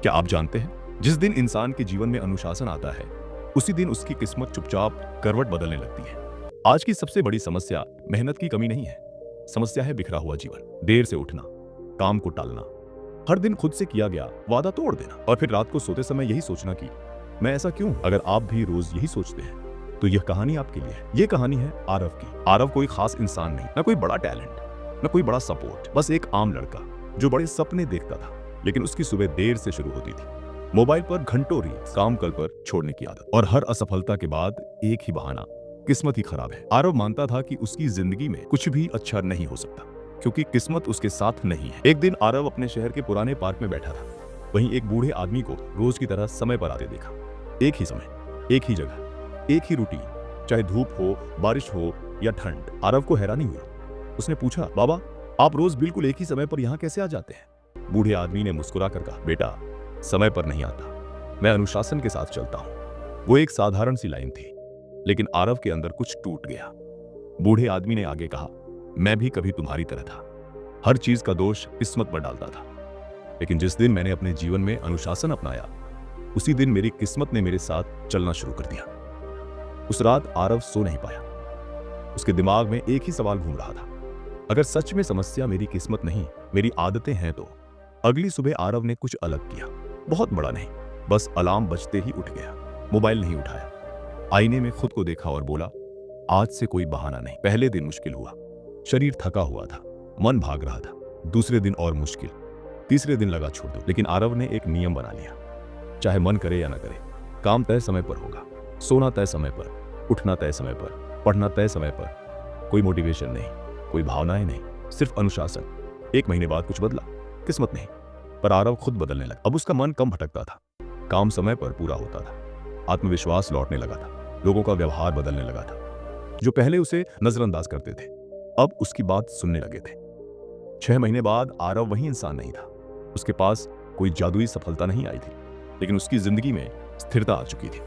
क्या आप जानते हैं, जिस दिन इंसान के जीवन में अनुशासन आता है, उसी दिन उसकी किस्मत चुपचाप करवट बदलने लगती है। आज की सबसे बड़ी समस्या मेहनत की कमी नहीं है, समस्या है बिखरा हुआ जीवन। देर से उठना, काम को टालना, हर दिन खुद से किया गया वादा तोड़ देना और फिर रात को सोते समय यही सोचना कि मैं ऐसा क्यों। अगर आप भी रोज यही सोचते हैं तो यह कहानी आपके लिए है। ये कहानी है आरव की। आरव कोई खास इंसान नहीं, न कोई बड़ा टैलेंट, न कोई बड़ा सपोर्ट, बस एक आम लड़का जो बड़े सपने देखता था, लेकिन उसकी सुबह देर से शुरू होती थी। मोबाइल पर घंटों रील्स, काम कल पर छोड़ने की आदत और हर असफलता के बाद एक ही बहाना, किस्मत ही खराब है। आरव मानता था कि उसकी जिंदगी में कुछ भी अच्छा नहीं हो सकता क्योंकि किस्मत उसके साथ नहीं है। एक दिन आरव अपने शहर के पुराने पार्क में बैठा था। वहीं एक बूढ़े आदमी को रोज की तरह समय पर आते देखा। एक ही समय, एक ही जगह, एक ही रूटीन, चाहे धूप हो, बारिश हो या ठंड। आरव को हैरानी हुई। उसने पूछा, बाबा, आप रोज बिल्कुल एक ही समय पर यहाँ कैसे आ जाते हैं? बूढ़े आदमी ने मुस्कुरा कर कहा, बेटा, समय पर नहीं आता, मैं अनुशासन के साथ चलता हूं। वो एक साधारण सी लाइन थी, लेकिन आरव के अंदर कुछ टूट गया। बूढ़े आदमी ने आगे कहा, मैं भी कभी तुम्हारी तरह था, हर चीज का दोष किस्मत पर डालता था, लेकिन जिस दिन मैंने अपने जीवन में अनुशासन अपनाया, उसी दिन मेरी किस्मत ने मेरे साथ चलना शुरू कर दिया। उस रात आरव सो नहीं पाया। उसके दिमाग में एक ही सवाल घूम रहा था, अगर सच में समस्या मेरी किस्मत नहीं, मेरी आदतें हैं तो। अगली सुबह आरव ने कुछ अलग किया, बहुत बड़ा नहीं, बस अलार्म बजते ही उठ गया, मोबाइल नहीं उठाया, आईने में खुद को देखा और बोला, आज से कोई बहाना नहीं। पहले दिन मुश्किल हुआ, शरीर थका हुआ था, मन भाग रहा था। दूसरे दिन और मुश्किल, तीसरे दिन लगा छोड़ दो। लेकिन आरव ने एक नियम बना लिया, चाहे मन करे या न करे, काम तय समय पर होगा, सोना तय समय पर, उठना तय समय पर, पढ़ना तय समय पर। कोई मोटिवेशन नहीं, कोई भावनाएं नहीं, सिर्फ अनुशासन। 1 महीने बाद कुछ बदला, किस्मत नहीं, पर आरव खुद बदलने लगा। अब उसका मन कम भटकता था, काम समय पर पूरा होता था, आत्मविश्वास लौटने लगा था, लोगों का व्यवहार बदलने लगा था। जो पहले उसे नजरअंदाज करते थे, अब उसकी बात सुनने लगे थे। 6 महीने बाद आरव वही इंसान नहीं था। उसके पास कोई जादुई सफलता नहीं आई थी, लेकिन उसकी जिंदगी में स्थिरता आ चुकी थी,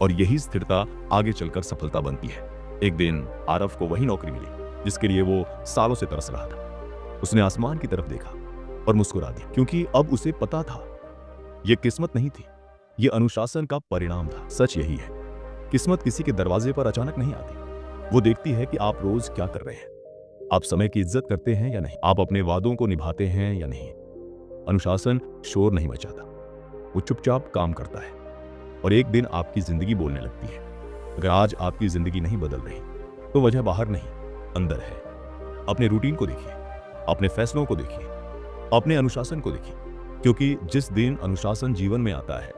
और यही स्थिरता आगे चलकर सफलता बनती है। एक दिन आरव को वही नौकरी मिली जिसके लिए वो सालों से तरस रहा था। उसने आसमान की तरफ देखा और मुस्कुरा दिया, क्योंकि अब उसे पता था यह किस्मत नहीं थी, यह अनुशासन का परिणाम था। सच यही है, किस्मत किसी के दरवाजे पर अचानक नहीं आती। वो देखती है कि आप रोज क्या कर रहे हैं, आप समय की इज्जत करते हैं या नहीं, आप अपने वादों को निभाते हैं या नहीं। अनुशासन शोर नहीं मचाता, वो चुपचाप काम करता है, और एक दिन आपकी जिंदगी बोलने लगती है। अगर आज आपकी जिंदगी नहीं बदल रही तो वजह बाहर नहीं, अंदर है। अपने रूटीन को देखिए, अपने फैसलों को देखिए, अपने अनुशासन को देखिए, क्योंकि जिस दिन अनुशासन जीवन में आता है,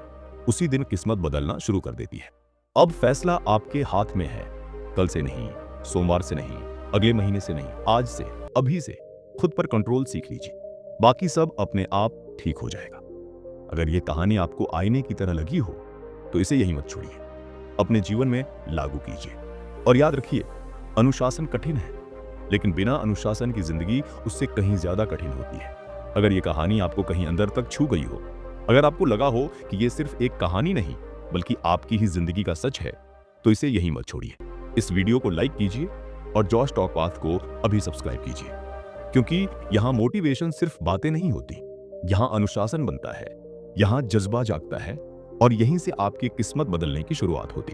उसी दिन किस्मत बदलना शुरू कर देती है। अब फैसला आपके हाथ में है, कल से नहीं, सोमवार से नहीं, अगले महीने से नहीं, आज से, अभी से खुद पर कंट्रोल सीख लीजिए, बाकी सब अपने आप ठीक हो जाएगा। अगर ये कहानी आपको आईने की तरह लगी हो तो इसे यहीं मत छोड़िए, अपने जीवन में लागू कीजिए। और याद रखिए, अनुशासन कठिन है, लेकिन बिना अनुशासन की जिंदगी उससे कहीं ज्यादा कठिन होती है। अगर ये कहानी आपको कहीं अंदर तक छू गई हो, अगर आपको लगा हो कि ये सिर्फ एक कहानी नहीं बल्कि आपकी ही जिंदगी का सच है, तो इसे यहीं मत छोड़िए। इस वीडियो को लाइक कीजिए और जॉश टॉक पाथ को अभी सब्सक्राइब कीजिए, क्योंकि यहाँ मोटिवेशन सिर्फ बातें नहीं होती, यहाँ अनुशासन बनता है, यहाँ जज्बा जागता है, और यहीं से आपकी किस्मत बदलने की शुरुआत होती।